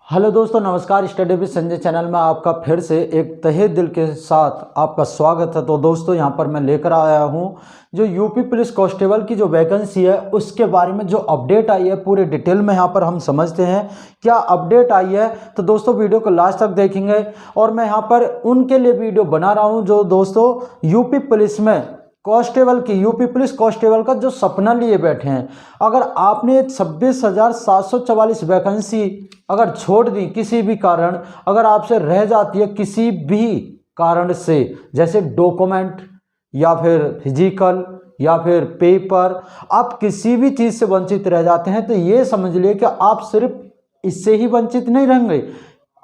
Hello दोस्तों, नमस्कार। Study with Sanjay channel में आपका फिर से एक तहे दिल के साथ आपका स्वागत है। तो दोस्तों, यहाँ पर मैं लेकर आया हूँ जो यूपी पुलिस कांस्टेबल की जो वैकेंसी है उसके बारे में जो अपडेट आई है पूरे डिटेल में यहाँ पर हम समझते हैं क्या अपडेट आई है। तो दोस्तों, वीडियो को लास्ट तक देखेंगे और मैं यहाँ पर उनके लिए वीडियो बना रहा हूँ जो दोस्तों यूपी पुलिस में कांस्टेबल की यूपी पुलिस कांस्टेबल का जो सपना लिए बैठे हैं। अगर आपने 26,744 वैकेंसी अगर छोड़ दी किसी भी कारण, अगर आपसे रह जाती है किसी भी कारण से, जैसे डॉक्यूमेंट या फिर फिजिकल या फिर पेपर, आप किसी भी चीज़ से वंचित रह जाते हैं, तो ये समझ लिए कि आप सिर्फ इससे ही वंचित नहीं रहेंगे,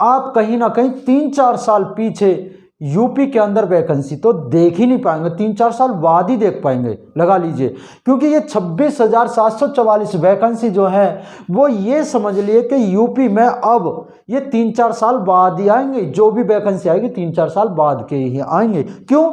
आप कहीं ना कहीं 3-4 साल पीछे यूपी के अंदर वैकेंसी तो देख ही नहीं पाएंगे, 3-4 साल बाद ही देख पाएंगे, लगा लीजिए। क्योंकि ये 26,744 वैकेंसी जो है वो ये समझ लिए कि यूपी में अब ये 3-4 साल बाद ही आएंगे, जो भी वैकेंसी आएगी 3-4 साल बाद के ही आएंगे। क्यों?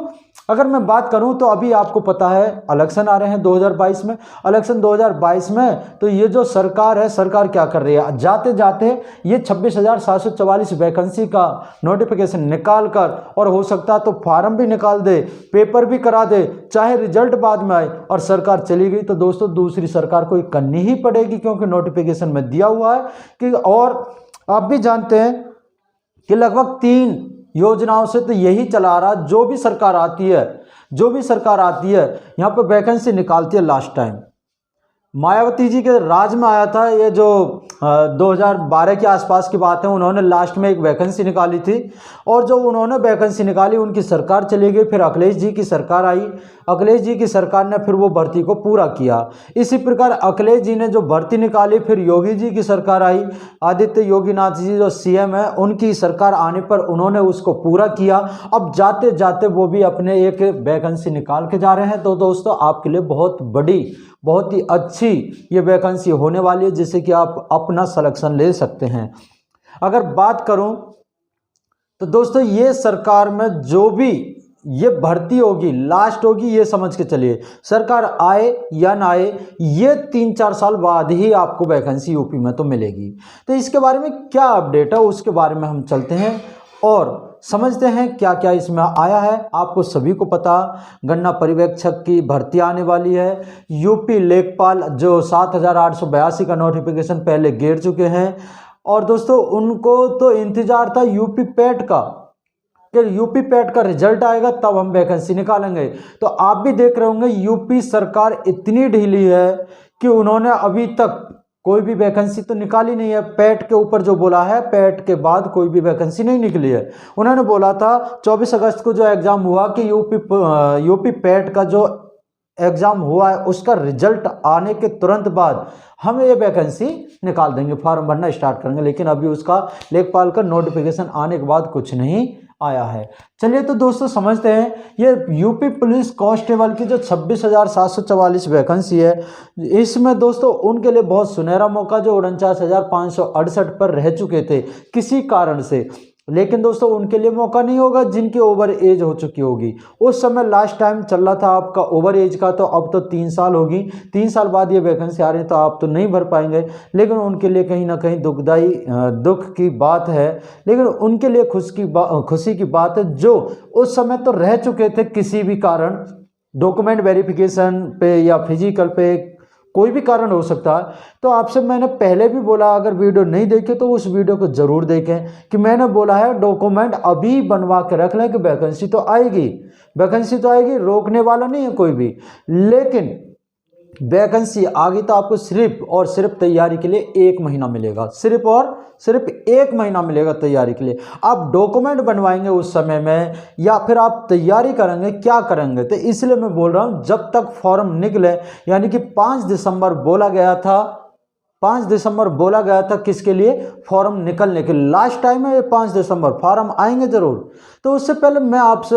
अगर मैं बात करूं तो अभी आपको पता है इलेक्शन आ रहे हैं 2022 में, इलेक्शन 2022 में, तो ये जो सरकार है, सरकार क्या कर रही है, जाते जाते ये 26,744 वैकेंसी का नोटिफिकेशन निकाल कर, और हो सकता है तो फार्म भी निकाल दे, पेपर भी करा दे, चाहे रिजल्ट बाद में आए और सरकार चली गई, तो दोस्तों दूसरी सरकार को करनी ही पड़ेगी, क्योंकि नोटिफिकेशन में दिया हुआ है कि। और आप भी जानते हैं कि लगभग 3 योजनाओं से तो यही चला रहा, जो भी सरकार आती है यहाँ पर वैकेंसी निकालती है। लास्ट टाइम मायावती जी के राज में आया था ये, जो 2012 के आसपास की बात है, उन्होंने लास्ट में एक वैकेंसी निकाली थी, और जो उन्होंने वैकेंसी निकाली उनकी सरकार चली गई, फिर अखिलेश जी की सरकार आई, अखिलेश जी की सरकार ने फिर वो भर्ती को पूरा किया। इसी प्रकार अखिलेश जी ने जो भर्ती निकाली, फिर योगी जी की सरकार आई, आदित्य योगीनाथ जी जो सीएम है, उनकी सरकार आने पर उन्होंने उसको पूरा किया। अब जाते जाते वो भी अपने एक वैकेंसी निकाल के जा रहे हैं। तो दोस्तों, आपके लिए बहुत बड़ी, बहुत ही अच्छी ये वैकेंसी होने वाली है, जिससे कि आप अपना सिलेक्शन ले सकते हैं। अगर बात करूं तो दोस्तों, ये सरकार में जो भी ये भर्ती होगी लास्ट होगी, ये समझ के चलिए, सरकार आए या ना आए, ये 3-4 साल बाद ही आपको वैकेंसी यूपी में तो मिलेगी। तो इसके बारे में क्या अपडेट है उसके बारे में हम चलते हैं और समझते हैं क्या क्या इसमें आया है। आपको सभी को पता, गन्ना पर्यवेक्षक की भर्ती आने वाली है। यूपी लेखपाल जो 7,882 का नोटिफिकेशन पहले गिर चुके हैं, और दोस्तों उनको तो इंतजार था यूपी पैट का, कि यूपी पैट का रिजल्ट आएगा तब हम वैकेंसी निकालेंगे। तो आप भी देख रहे होंगे यूपी सरकार इतनी ढीली है कि उन्होंने अभी तक कोई भी वैकेंसी तो निकाली नहीं है। पैट के ऊपर जो बोला है, पैट के बाद कोई भी वैकेंसी नहीं निकली है। उन्होंने बोला था 24 अगस्त को जो एग्जाम हुआ कि यूपी पैट का जो एग्जाम हुआ है उसका रिजल्ट आने के तुरंत बाद हम ये वैकेंसी निकाल देंगे, फॉर्म भरना स्टार्ट करेंगे। लेकिन अभी उसका लेखपाल का नोटिफिकेशन आने के बाद कुछ नहीं आया है। चलिए तो दोस्तों समझते हैं, ये यूपी पुलिस कांस्टेबल की जो 26,744 वैकेंसी है, इसमें दोस्तों उनके लिए बहुत सुनहरा मौका, जो 49,568 पर रह चुके थे किसी कारण से। लेकिन दोस्तों उनके लिए मौका नहीं होगा जिनकी ओवर एज हो चुकी होगी। उस समय लास्ट टाइम चल रहा था आपका ओवर एज का, तो अब तो 3 साल होगी, 3 साल बाद ये वैकेंसी आ रही है, तो आप तो नहीं भर पाएंगे। लेकिन उनके लिए कहीं ना कहीं दुख की बात है, लेकिन उनके लिए खुशी की बात है जो उस समय तो रह चुके थे किसी भी कारण, डॉक्यूमेंट वेरिफिकेशन पे या फिजिकल पे, कोई भी कारण हो सकता है। तो आपसे मैंने पहले भी बोला, अगर वीडियो नहीं देखे तो उस वीडियो को जरूर देखें, कि मैंने बोला है डॉक्यूमेंट अभी बनवा के रख लें कि वैकेंसी तो आएगी, वैकेंसी तो आएगी, रोकने वाला नहीं है कोई भी। लेकिन वैकेंसी आ गई तो आपको सिर्फ और सिर्फ तैयारी के लिए 1 महीना मिलेगा, सिर्फ और सिर्फ 1 महीना मिलेगा तैयारी के लिए। आप डॉक्यूमेंट बनवाएंगे उस समय में या फिर आप तैयारी करेंगे, क्या करेंगे? तो इसलिए मैं बोल रहा हूं, जब तक फॉर्म निकले, यानी कि 5 दिसंबर बोला गया था, 5 दिसंबर बोला गया था किसके लिए? फॉर्म निकलने के। लास्ट टाइम है ये 5 दिसंबर, फॉर्म आएंगे जरूर। तो उससे पहले मैं आपसे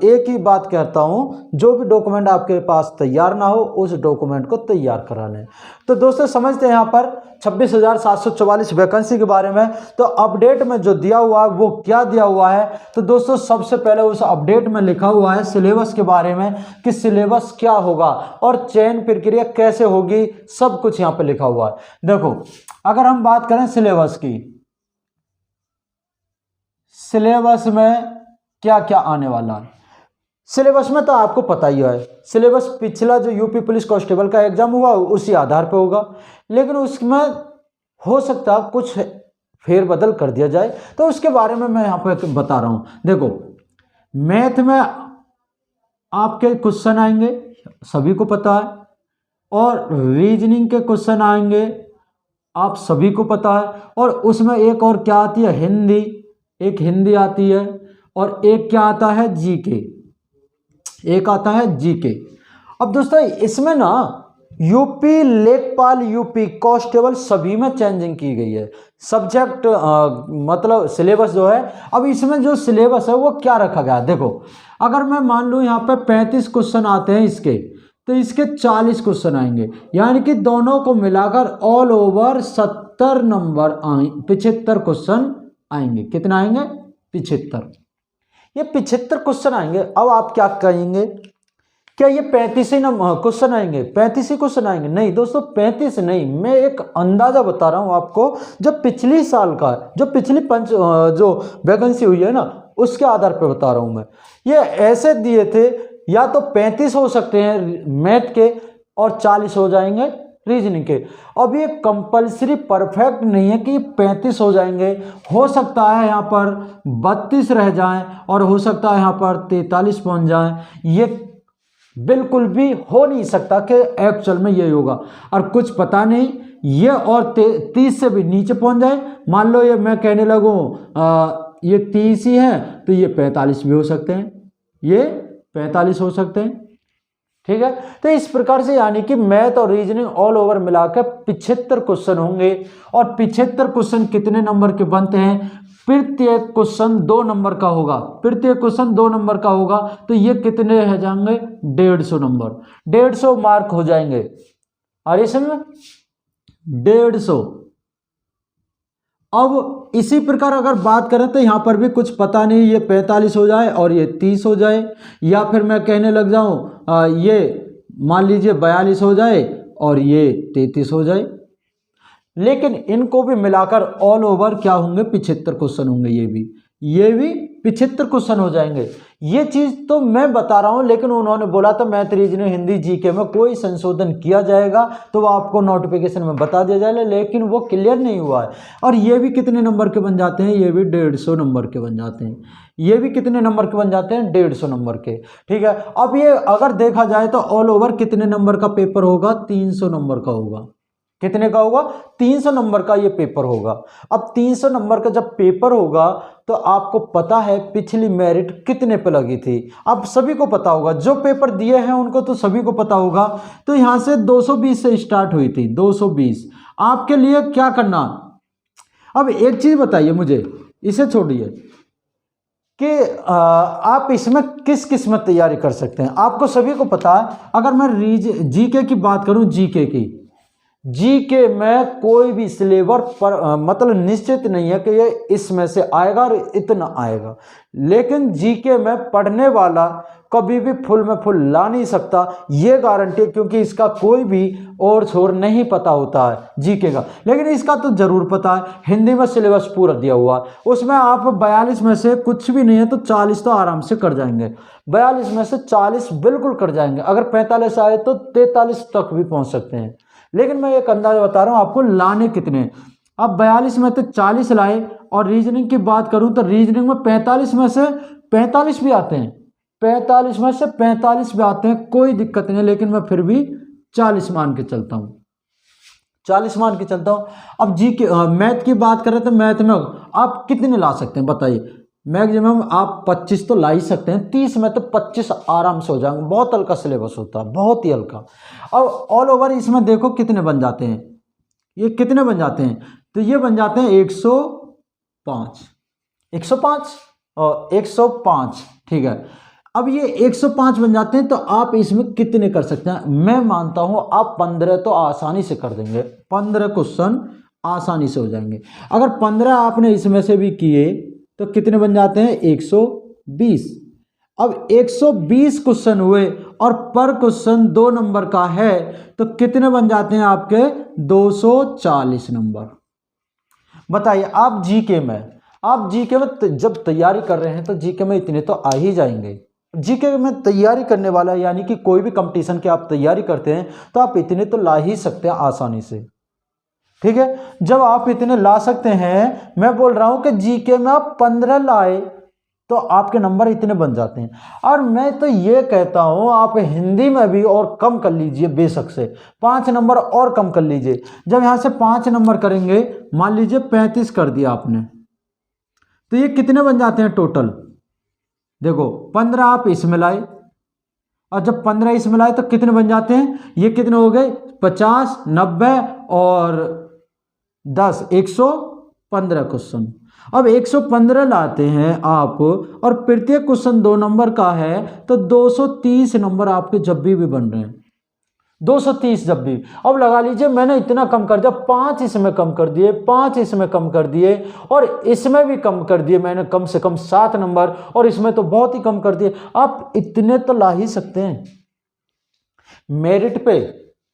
एक ही बात कहता हूं, जो भी डॉक्यूमेंट आपके पास तैयार ना हो उस डॉक्यूमेंट को तैयार करा लें। तो दोस्तों समझते हैं यहाँ पर 26,744 वैकेंसी के बारे में। तो अपडेट में जो दिया हुआ है वो क्या दिया हुआ है, तो दोस्तों सबसे पहले उस अपडेट में लिखा हुआ है सिलेबस के बारे में, कि सिलेबस क्या होगा और चयन प्रक्रिया कैसे होगी, सब कुछ यहाँ पे लिखा हुआ है। देखो, अगर हम बात करें सिलेबस की, सिलेबस में क्या क्या आने वाला है। सिलेबस में तो आपको पता ही है, सिलेबस पिछला जो यूपी पुलिस कांस्टेबल का एग्जाम हुआ उसी आधार पे होगा, लेकिन उसमें हो सकता है कुछ फेरबदल कर दिया जाए, तो उसके बारे में मैं यहाँ पे बता रहा हूँ। देखो, मैथ में आपके क्वेश्चन आएंगे, सभी को पता है, और रीजनिंग के क्वेश्चन आएंगे, आप सभी को पता है, और उसमें एक और क्या आती है, हिंदी, एक हिंदी आती है, और एक क्या आता है, जीके, एक आता है जीके। अब दोस्तों इसमें ना यूपी लेखपाल, यूपी कांस्टेबल सभी में चेंजिंग की गई है सब्जेक्ट, मतलब सिलेबस जो है। अब इसमें जो सिलेबस है वो क्या रखा गया है, देखो अगर मैं मान लूँ यहाँ पे 35 क्वेश्चन आते हैं इसके, तो इसके 40 क्वेश्चन आएंगे, यानी कि दोनों को मिलाकर ऑल ओवर 70 नंबर 75 क्वेश्चन आएंगे। कितना आएंगे, 75। ये 75 क्वेश्चन आएंगे। अब आप क्या कहेंगे, क्या ये 35 ही क्वेश्चन आएंगे, 35 ही क्वेश्चन आएंगे? नहीं दोस्तों, 35 नहीं, मैं एक अंदाजा बता रहा हूं आपको, जो पिछली साल का है, जो पिछली जो वैकेंसी हुई है ना, उसके आधार पर बता रहा हूं मैं। ये ऐसे दिए थे, या तो 35 हो सकते हैं मैथ के और 40 हो जाएंगे रीजनिंग के। अब ये कंपलसरी परफेक्ट नहीं है कि 35 हो जाएंगे, हो सकता है यहाँ पर 32 रह जाएं, और हो सकता है यहाँ पर 43 पहुंच जाएं। ये बिल्कुल भी हो नहीं सकता कि एक्चुअल में ये होगा, और कुछ पता नहीं ये और 30 से भी नीचे पहुंच जाए। मान लो ये मैं कहने लगूँ ये 30 ही है, तो ये 45 भी हो सकते हैं, ये 45 हो सकते हैं, ठीक है। तो इस प्रकार से यानी कि मैथ और रीजनिंग ऑल ओवर मिलाकर 75 क्वेश्चन होंगे, और 75 क्वेश्चन कितने नंबर के बनते हैं, प्रत्येक क्वेश्चन 2 नंबर का होगा, प्रत्येक क्वेश्चन 2 नंबर का होगा, तो ये कितने रह जाएंगे, 150 नंबर, 150 मार्क हो जाएंगे। और इसमें 150। अब इसी प्रकार अगर बात करें तो यहां पर भी कुछ पता नहीं, ये 45 हो जाए और ये 30 हो जाए, या फिर मैं कहने लग जाऊं ये मान लीजिए 42 हो जाए और ये 33 हो जाए, लेकिन इनको भी मिलाकर ऑल ओवर क्या होंगे, 75 क्वेश्चन होंगे। ये भी 75 क्वेश्चन हो जाएंगे। ये चीज तो मैं बता रहा हूं, लेकिन उन्होंने बोला था मैथ रीजनिंग हिंदी जीके में कोई संशोधन किया जाएगा तो वो आपको नोटिफिकेशन में बता दिया जाएगा, लेकिन वो क्लियर नहीं हुआ है। और ये भी कितने नंबर के बन जाते हैं, ये भी 150 नंबर के बन जाते हैं। ये भी कितने नंबर के बन जाते हैं, 150 नंबर के, ठीक है। अब ये अगर देखा जाए तो ऑल ओवर कितने नंबर का पेपर होगा, 300 नंबर का होगा। कितने का होगा, 300 नंबर का ये पेपर होगा। अब 300 नंबर का जब पेपर होगा तो आपको पता है पिछली मेरिट कितने पे लगी थी, अब सभी को पता होगा, जो पेपर दिए हैं उनको तो सभी को पता होगा। तो यहां से 220 से स्टार्ट हुई थी, 220। आपके लिए क्या करना, अब एक चीज बताइए मुझे, इसे छोड़िए कि आप इसमें किस किस में तैयारी कर सकते हैं, आपको सभी को पता है। अगर मैं जीके की बात करूं, जीके में कोई भी सिलेबस पर मतलब निश्चित नहीं है कि ये इसमें से आएगा और इतना आएगा, लेकिन जीके में पढ़ने वाला कभी भी फुल में फुल ला नहीं सकता, ये गारंटी, क्योंकि इसका कोई भी और छोर नहीं पता होता है जीके का। लेकिन इसका तो जरूर पता है, हिंदी में सिलेबस पूरा दिया हुआ, उसमें आप 42 में से कुछ भी नहीं है तो 40 तो आराम से कर जाएंगे, 42 में से 40 बिल्कुल कर जाएंगे। अगर 45 आए तो 43 तक भी पहुंच सकते हैं। लेकिन मैं एक अंदाजा बता रहा हूं आपको लाने कितने। अब 42 में तो 40 लाए, और रीजनिंग की बात करूं तो रीजनिंग में 45 में से 45 भी आते हैं, 45 में से 45 भी आते हैं, कोई दिक्कत नहीं है। लेकिन मैं फिर भी 40 मान के चलता हूं, 40 मान के चलता हूं। अब मैथ की बात करें तो मैथ में आप कितने ला सकते हैं बताइए, मैक्सिमम आप 25 तो ला ही सकते हैं, 30 में तो 25 आराम से हो जाएंगे, बहुत हल्का सिलेबस होता है, बहुत ही हल्का। और ऑल ओवर इसमें देखो कितने बन जाते हैं, ये कितने बन जाते हैं, तो ये बन जाते हैं 105 और 105, ठीक है। अब ये 105 बन जाते हैं, तो आप इसमें कितने कर सकते हैं, मैं मानता हूं आप 15 तो आसानी से कर देंगे, 15 क्वेश्चन आसानी से हो जाएंगे। अगर 15 आपने इसमें से भी किए तो कितने बन जाते हैं, 120। अब 120 क्वेश्चन हुए और पर क्वेश्चन 2 नंबर का है, तो कितने बन जाते हैं आपके, 240 नंबर। बताइए आप जीके में आप जीके में जब तैयारी कर रहे हैं तो जीके में इतने तो आ ही जाएंगे। जीके में तैयारी करने वाला यानी कि कोई भी कंपटीशन की आप तैयारी करते हैं तो आप इतने तो ला ही सकते हैं आसानी से, ठीक है। जब आप इतने ला सकते हैं, मैं बोल रहा हूं कि जीके में आप 15 लाए तो आपके नंबर इतने बन जाते हैं। और मैं तो ये कहता हूं आप हिंदी में भी और कम कर लीजिए, बेशक से 5 नंबर और कम कर लीजिए। जब यहां से 5 नंबर करेंगे, मान लीजिए 35 कर दिया आपने, तो ये कितने बन जाते हैं टोटल? देखो 15 आप इसमें लाए, और जब 15 इसमें लाए तो कितने बन जाते हैं? ये कितने हो गए? 50, 90 और 10, 115 क्वेश्चन। अब 115 लाते हैं आप, और प्रत्येक क्वेश्चन 2 नंबर का है, तो 230 नंबर आपके जब भी बन रहे हैं, 230 जब भी। अब लगा लीजिए मैंने इतना कम कर दिया, 5 इसमें कम कर दिए, 5 इसमें कम कर दिए, और इसमें भी कम कर दिए मैंने कम से कम 7 नंबर, और इसमें तो बहुत ही कम कर दिए। आप इतने तो ला ही सकते हैं। मेरिट पे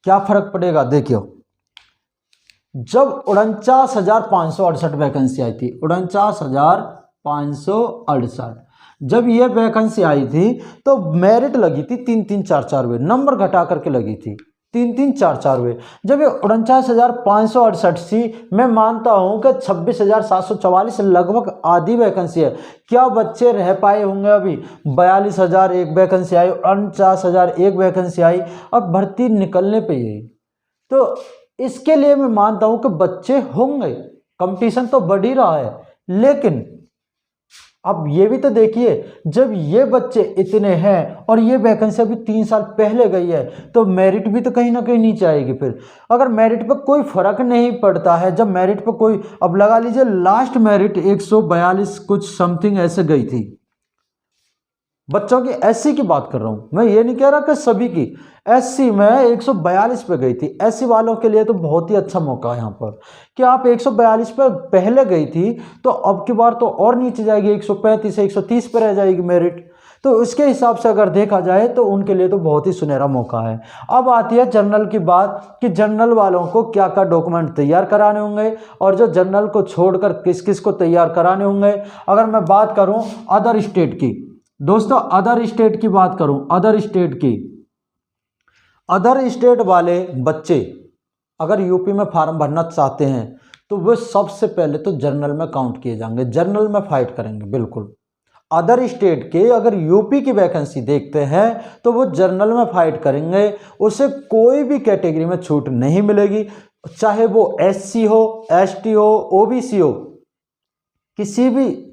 क्या फर्क पड़ेगा? देखियो, जब 49,568 वैकेंसी आई थी, 49,568, जब ये वैकेंसी आई थी तो मेरिट लगी थी 3-3, 4-4 वे, नंबर घटा करके लगी थी 3-3, 4-4 वे। जब ये 49,568 थी, मैं मानता हूं कि 26,744 लगभग आधी वैकेंसी है। क्या बच्चे रह पाए होंगे? अभी 42,000 एक वैकेंसी आई, 49,000 एक वैकेंसी आई, अब भर्ती निकलने पे ही। तो इसके लिए मैं मानता हूं कि बच्चे होंगे, कंपटीशन तो बढ़ ही रहा है। लेकिन अब ये भी तो देखिए, जब ये बच्चे इतने हैं और ये वैकेंसी अभी 3 साल पहले गई है, तो मेरिट भी तो कहीं ना कहीं नीचे आएगी। फिर अगर मेरिट पर कोई फर्क नहीं पड़ता है, जब मेरिट पर कोई, अब लगा लीजिए लास्ट मेरिट 142 कुछ समथिंग ऐसे गई थी बच्चों की, एससी की बात कर रहा हूं मैं, ये नहीं कह रहा कि सभी की। एससी में 142 पे गई थी। एससी वालों के लिए तो बहुत ही अच्छा मौका है यहाँ पर कि आप 142 पे पहले गई थी, तो अब की बार तो और नीचे जाएगी, 135 से 130 पे रह जाएगी मेरिट। तो उसके हिसाब से अगर देखा जाए तो उनके लिए तो बहुत ही सुनहरा मौका है। अब आती है जनरल की बात कि जनरल वालों को क्या क्या डॉक्यूमेंट तैयार कराने होंगे, और जो जनरल को छोड़कर किस किस को तैयार कराने होंगे। अगर मैं बात करूं अदर स्टेट की, दोस्तों अदर स्टेट की बात करूं, अदर स्टेट की, अदर स्टेट वाले बच्चे अगर यूपी में फॉर्म भरना चाहते हैं तो वे सबसे पहले तो जनरल में काउंट किए जाएंगे, जनरल में फाइट करेंगे बिल्कुल। अदर स्टेट के अगर यूपी की वैकेंसी देखते हैं तो वो जनरल में फाइट करेंगे, उसे कोई भी कैटेगरी में छूट नहीं मिलेगी, चाहे वो एससी हो, एसटी हो, ओबीसी हो, किसी भी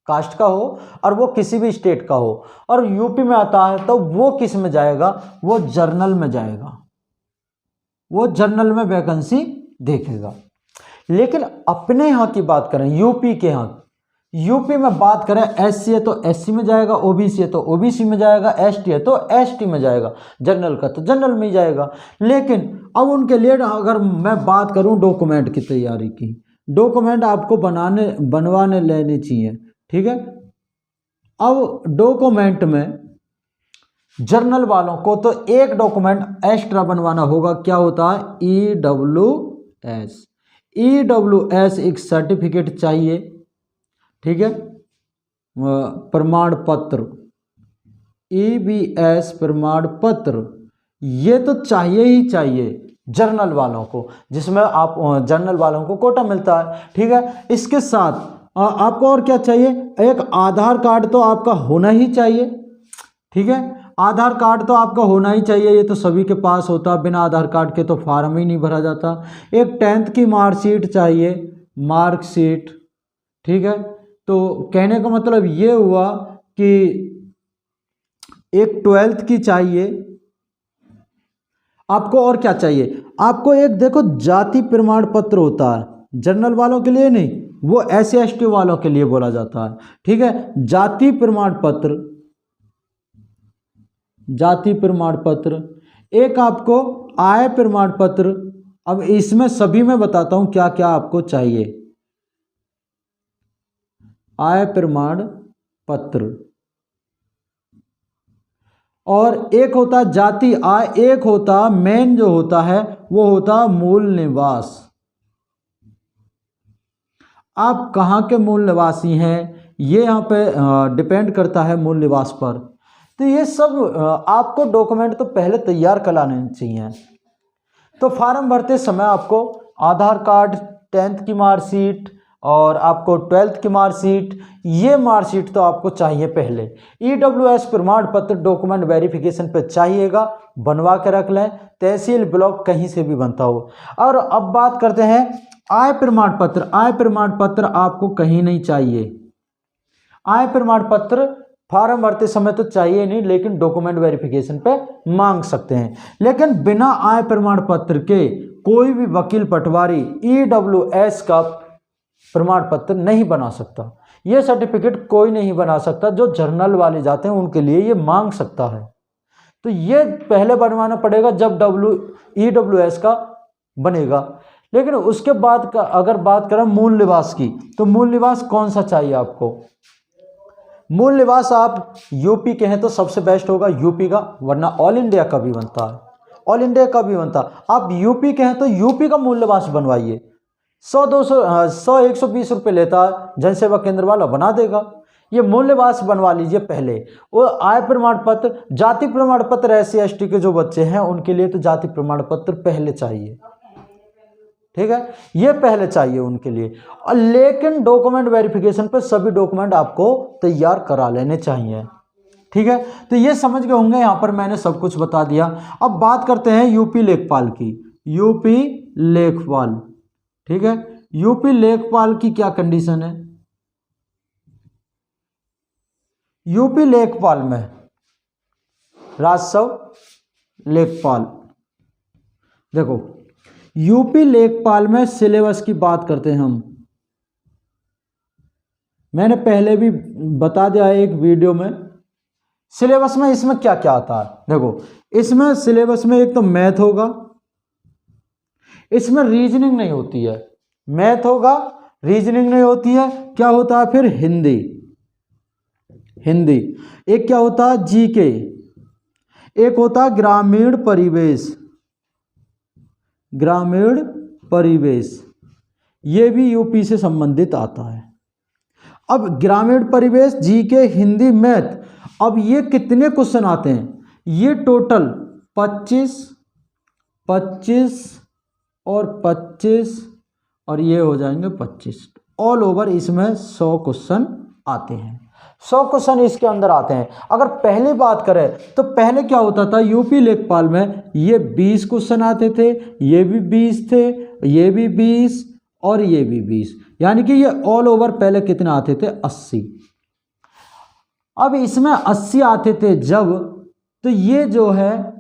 कास्ट का हो, और वो किसी भी स्टेट का हो, और यूपी में आता है तो वो किस में जाएगा? वो जर्नल में जाएगा, वो जर्नल में वैकेंसी देखेगा। लेकिन अपने यहाँ की बात करें, यूपी के यहाँ, यूपी में बात करें, एससी है तो एससी में जाएगा, ओबीसी है तो ओबीसी में जाएगा, एसटी है तो एसटी में जाएगा, जनरल का तो जनरल में ही जाएगा। लेकिन अब उनके लिए अगर मैं बात करूं डॉक्यूमेंट की तैयारी की, डॉक्यूमेंट आपको बनवाने लेने चाहिए, ठीक है। अब डॉक्यूमेंट में जर्नल वालों को तो एक डॉक्यूमेंट एक्स्ट्रा बनवाना होगा, क्या होता है? EWS। EWS एक सर्टिफिकेट चाहिए, ठीक है, प्रमाण पत्र, EBS प्रमाण पत्र, ये तो चाहिए ही चाहिए जर्नल वालों को, जिसमें आप जर्नल वालों को कोटा मिलता है, ठीक है। इसके साथ आपको और क्या चाहिए? एक आधार कार्ड तो आपका होना ही चाहिए, ठीक है, आधार कार्ड तो आपका होना ही चाहिए, ये तो सभी के पास होता, बिना आधार कार्ड के तो फॉर्म ही नहीं भरा जाता। एक 10th की मार्कशीट चाहिए, मार्कशीट, ठीक है। तो कहने का मतलब ये हुआ कि एक 12th की चाहिए आपको। और क्या चाहिए आपको? एक देखो जाति प्रमाण पत्र होता है, जनरल वालों के लिए नहीं, वो SC ST वालों के लिए बोला जाता है, ठीक है। जाति प्रमाण पत्र, जाति प्रमाण पत्र, एक आपको आय प्रमाण पत्र। अब इसमें सभी में बताता हूं क्या क्या आपको चाहिए। आय प्रमाण पत्र, और एक होता जाति आय, एक होता मेन जो होता है वो होता मूल निवास। आप कहाँ के मूल निवासी हैं, ये यहाँ पे डिपेंड करता है मूल निवास पर। तो ये सब आपको डॉक्यूमेंट तो पहले तैयार कर लाने चाहिए। तो फॉर्म भरते समय आपको आधार कार्ड, 10th की मार्कशीट और आपको 12th की मार्कशीट, ये मार्कशीट तो आपको चाहिए पहले। EWS प्रमाण पत्र डॉक्यूमेंट वेरिफिकेशन पे चाहिएगा, बनवा के रख लें, तहसील ब्लॉक कहीं से भी बनता हो। और अब बात करते हैं आय प्रमाण पत्र। आय प्रमाण पत्र आपको कहीं नहीं चाहिए। आय प्रमाण पत्र फॉर्म भरते समय तो चाहिए नहीं, लेकिन डॉक्यूमेंट वेरिफिकेशन पे मांग सकते हैं। लेकिन बिना आय प्रमाण पत्र के कोई भी वकील पटवारी EWS का प्रमाण पत्र नहीं बना सकता। ये सर्टिफिकेट कोई नहीं बना सकता, जो जर्नल वाले जाते हैं उनके लिए ये मांग सकता है। तो ये पहले बनवाना पड़ेगा जब EWS का बनेगा। लेकिन उसके बाद का अगर बात करें मूल निवास की, तो मूल निवास कौन सा चाहिए आपको? मूल निवास आप यूपी के हैं तो सबसे बेस्ट होगा यूपी का, वरना ऑल इंडिया का भी बनता है, ऑल इंडिया का भी बनता है। आप यूपी के हैं तो यूपी का मूल निवास बनवाइए। 100-120 रुपये लेता है, जनसेवा केंद्र वाला बना देगा। ये मूल निवास बनवा लीजिए पहले। वो आय प्रमाण पत्र, जाति प्रमाण पत्र SC/ST के जो बच्चे हैं उनके लिए तो जाति प्रमाण पत्र पहले चाहिए, ठीक है, ये पहले चाहिए उनके लिए। और लेकिन डॉक्यूमेंट वेरिफिकेशन पर सभी डॉक्यूमेंट आपको तैयार करा लेने चाहिए, ठीक है। तो ये समझ गए होंगे, यहाँ पर मैंने सब कुछ बता दिया। अब बात करते हैं यूपी लेखपाल की। यूपी लेखपाल, ठीक है, यूपी लेखपाल की क्या कंडीशन है? यूपी लेखपाल में राजस्व लेखपाल, देखो यूपी लेखपाल में सिलेबस की बात करते हैं हम। मैंने पहले भी बता दिया है एक वीडियो में। सिलेबस में इसमें क्या क्या आता है, देखो इसमें सिलेबस में एक तो मैथ होगा, इसमें रीजनिंग नहीं होती है, मैथ होगा, रीजनिंग नहीं होती है। क्या होता है फिर? हिंदी, हिंदी। एक क्या होता है? जीके। एक होता है ग्रामीण परिवेश, ग्रामीण परिवेश, ये भी यूपी से संबंधित आता है। अब ग्रामीण परिवेश, जीके, हिंदी, मैथ, अब ये कितने क्वेश्चन आते हैं? ये टोटल 25 और 25 और ये हो जाएंगे 25, ऑल ओवर इसमें 100 क्वेश्चन आते हैं। 100 क्वेश्चन इसके अंदर आते हैं। अगर पहले बात करें तो पहले क्या होता था यूपी लेखपाल में, ये 20 क्वेश्चन आते थे, ये भी 20 थे, ये भी 20 और ये भी 20, यानी कि ये ऑल ओवर पहले कितने आते थे? 80। अब इसमें 80 आते थे जब, तो ये जो है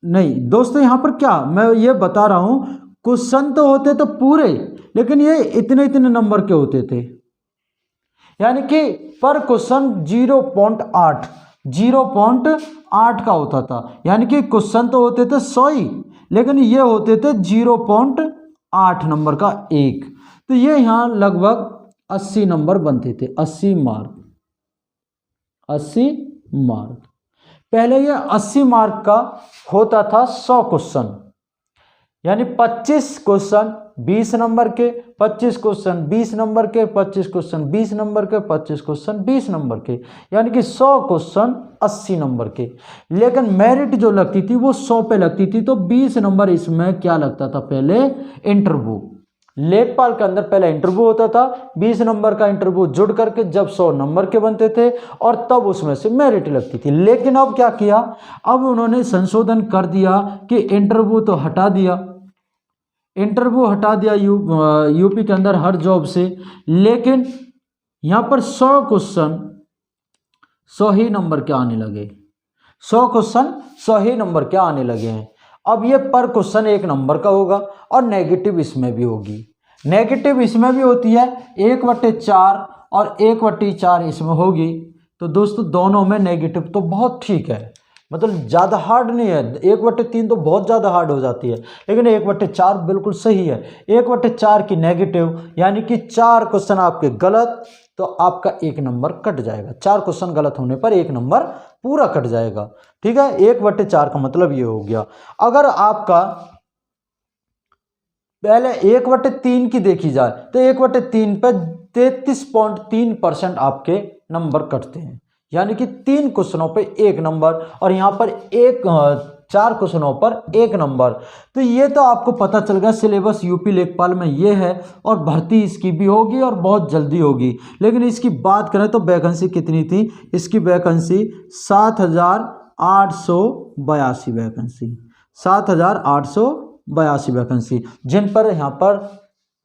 नहीं दोस्तों, यहां पर क्या मैं ये बता रहा हूं, क्वेश्चन तो होते तो पूरे, लेकिन ये इतने इतने नंबर के होते थे, यानी कि पर क्वेश्चन 0.8 का होता था। यानी कि क्वेश्चन तो होते थे 100 ही, लेकिन ये होते थे 0.8 नंबर का एक। तो ये यहाँ लगभग 80 नंबर बनते थे, 80 मार्क, 80 मार्क। पहले ये 80 मार्क का होता था 100 क्वेश्चन, यानी 25 क्वेश्चन 20 नंबर के, 25 क्वेश्चन 20 नंबर के, 25 क्वेश्चन 20 नंबर के, 25 क्वेश्चन 20 नंबर के, यानी कि 100 क्वेश्चन 80 नंबर के। लेकिन मेरिट जो लगती थी वो 100 पे लगती थी, तो 20 नंबर इसमें क्या लगता था? पहले इंटरव्यू। लेखपाल के अंदर पहले इंटरव्यू होता था, 20 नंबर का इंटरव्यू जुड़ करके जब 100 नंबर के बनते थे और तब उसमें से मेरिट लगती थी। लेकिन अब क्या किया, अब उन्होंने संशोधन कर दिया कि इंटरव्यू तो हटा दिया, इंटरव्यू हटा दिया यूपी के अंदर हर जॉब से। लेकिन यहां पर 100 क्वेश्चन 100 ही नंबर के आने लगे, 100 क्वेश्चन 100 ही नंबर के आने लगे हैं। अब ये पर क्वेश्चन 1 नंबर का होगा और नेगेटिव इसमें भी होगी, नेगेटिव इसमें भी होती है 1/4 और 1/4 इसमें होगी। तो दोस्तों दोनों में नेगेटिव तो बहुत ठीक है, मतलब ज़्यादा हार्ड नहीं है। 1/3 तो बहुत ज़्यादा हार्ड हो जाती है, लेकिन 1/4 बिल्कुल सही है। 1/4 की नेगेटिव, यानी कि 4 क्वेश्चन आपके गलत, तो आपका 1 नंबर कट जाएगा। 4 क्वेश्चन गलत होने पर 1 नंबर पूरा कट जाएगा, ठीक है। 1/4 का मतलब ये हो गया। अगर आपका पहले 1/3 की देखी जाए तो 1/3 पे 33.3% आपके नंबर कटते हैं, यानी कि 3 क्वेश्चनों पे 1 नंबर और यहाँ पर 4 क्वेश्चनों पर 1 नंबर। तो ये तो आपको पता चल गया सिलेबस यूपी लेखपाल में ये है और भर्ती इसकी भी होगी और बहुत जल्दी होगी। लेकिन इसकी बात करें तो वैकेंसी कितनी थी, इसकी वैकेंसी 7,882 वैकेंसी, 7,882 वैकेंसी, जिन पर यहाँ पर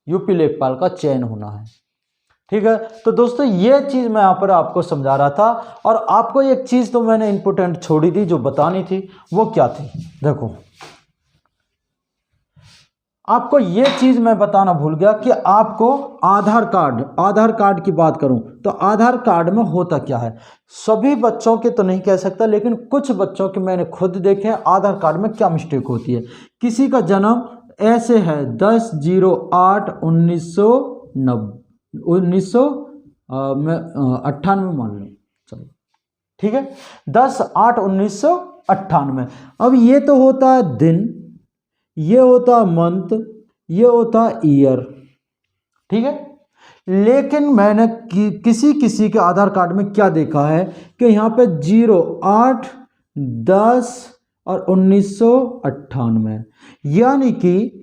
यूपी लेखपाल का चयन होना है। ठीक है, तो दोस्तों ये चीज़ मैं यहाँ पर आपको समझा रहा था। और आपको एक चीज़ तो मैंने इंपॉर्टेंट छोड़ी थी जो बतानी थी, वो क्या थी, देखो आपको ये चीज़ मैं बताना भूल गया कि आपको आधार कार्ड की बात करूं तो आधार कार्ड में होता क्या है। सभी बच्चों के तो नहीं कह सकता, लेकिन कुछ बच्चों के मैंने खुद देखे हैं आधार कार्ड में क्या मिस्टेक होती है। किसी का जन्म ऐसे है 10/08/1998 मान लो, चलो ठीक है, 10/8/1998। अब ये तो होता है दिन, ये होता है मंथ, ये होता है ईयर, ठीक है। लेकिन मैंने किसी के आधार कार्ड में क्या देखा है कि यहाँ पे 08, 10 और 1998, यानी कि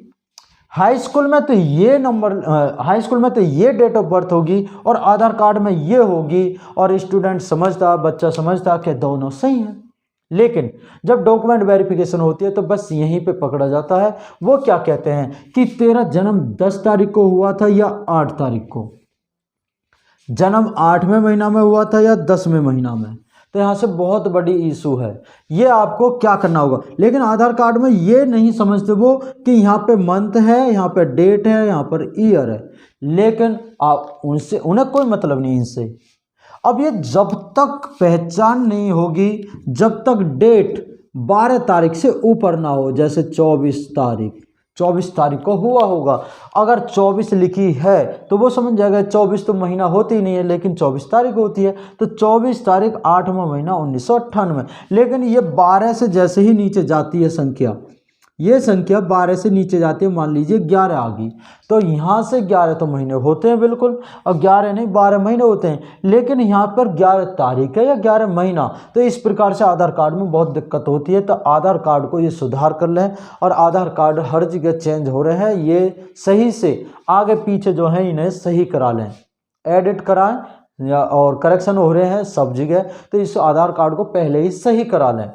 हाई स्कूल में तो ये नंबर, हाई स्कूल में तो ये डेट ऑफ बर्थ होगी और आधार कार्ड में ये होगी, और स्टूडेंट समझता, बच्चा समझता कि दोनों सही हैं। लेकिन जब डॉक्यूमेंट वेरिफिकेशन होती है तो बस यहीं पे पकड़ा जाता है। वो क्या कहते हैं कि तेरा जन्म 10 तारीख को हुआ था या 8 तारीख को, जन्म 8वें महीना में हुआ था या 10वें महीना में। तो यहाँ से बहुत बड़ी इशू है, ये आपको क्या करना होगा। लेकिन आधार कार्ड में ये नहीं समझते वो कि यहाँ पे मंथ है, यहाँ पे डेट है, यहाँ पर ईयर है, लेकिन आप उनसे, उन्हें कोई मतलब नहीं इनसे। अब ये जब तक पहचान नहीं होगी, जब तक डेट 12 तारीख से ऊपर ना हो, जैसे 24 तारीख को हुआ होगा, अगर 24 लिखी है तो वो समझ जाएगा 24 तो महीना होती ही नहीं है, लेकिन 24 तारीख होती है, तो 24 तारीख 8वां महीना 1998। लेकिन ये 12 से जैसे ही नीचे जाती है संख्या, ये संख्या 12 से नीचे जाती है, मान लीजिए 11 आ गई, तो यहाँ से 11 तो महीने होते हैं बिल्कुल, और 11 नहीं 12 महीने होते हैं, लेकिन यहाँ पर 11 तारीख है या 11 महीना। तो इस प्रकार से आधार कार्ड में बहुत दिक्कत होती है। तो आधार कार्ड को ये सुधार कर लें, और आधार कार्ड हर जगह चेंज हो रहे हैं, ये सही से आगे पीछे जो है इन्हें सही करा लें, एडिट कराएं या और करेक्शन हो रहे हैं सब जगह, तो इस आधार कार्ड को पहले ही सही करा लें।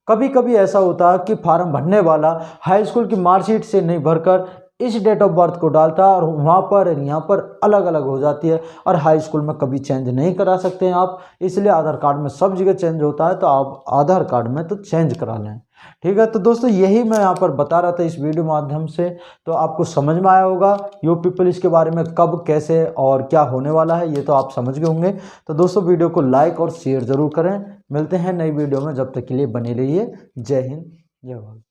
कभी कभी ऐसा होता है कि फॉर्म भरने वाला हाई स्कूल की मार्कशीट से नहीं भरकर इस डेट ऑफ बर्थ को डालता है, और वहाँ पर यहाँ पर अलग अलग हो जाती है, और हाई स्कूल में कभी चेंज नहीं करा सकते हैं आप, इसलिए आधार कार्ड में सब जगह चेंज होता है, तो आप आधार कार्ड में तो चेंज करा लें। ठीक है, तो दोस्तों यही मैं यहाँ पर बता रहा था इस वीडियो माध्यम से, तो आपको समझ में आया होगा यूपी पुलिस के बारे में कब कैसे और क्या होने वाला है, ये तो आप समझ गए होंगे। तो दोस्तों वीडियो को लाइक और शेयर ज़रूर करें। मिलते हैं नई वीडियो में, जब तक के लिए बने रहिए। जय हिंद, जय भारत।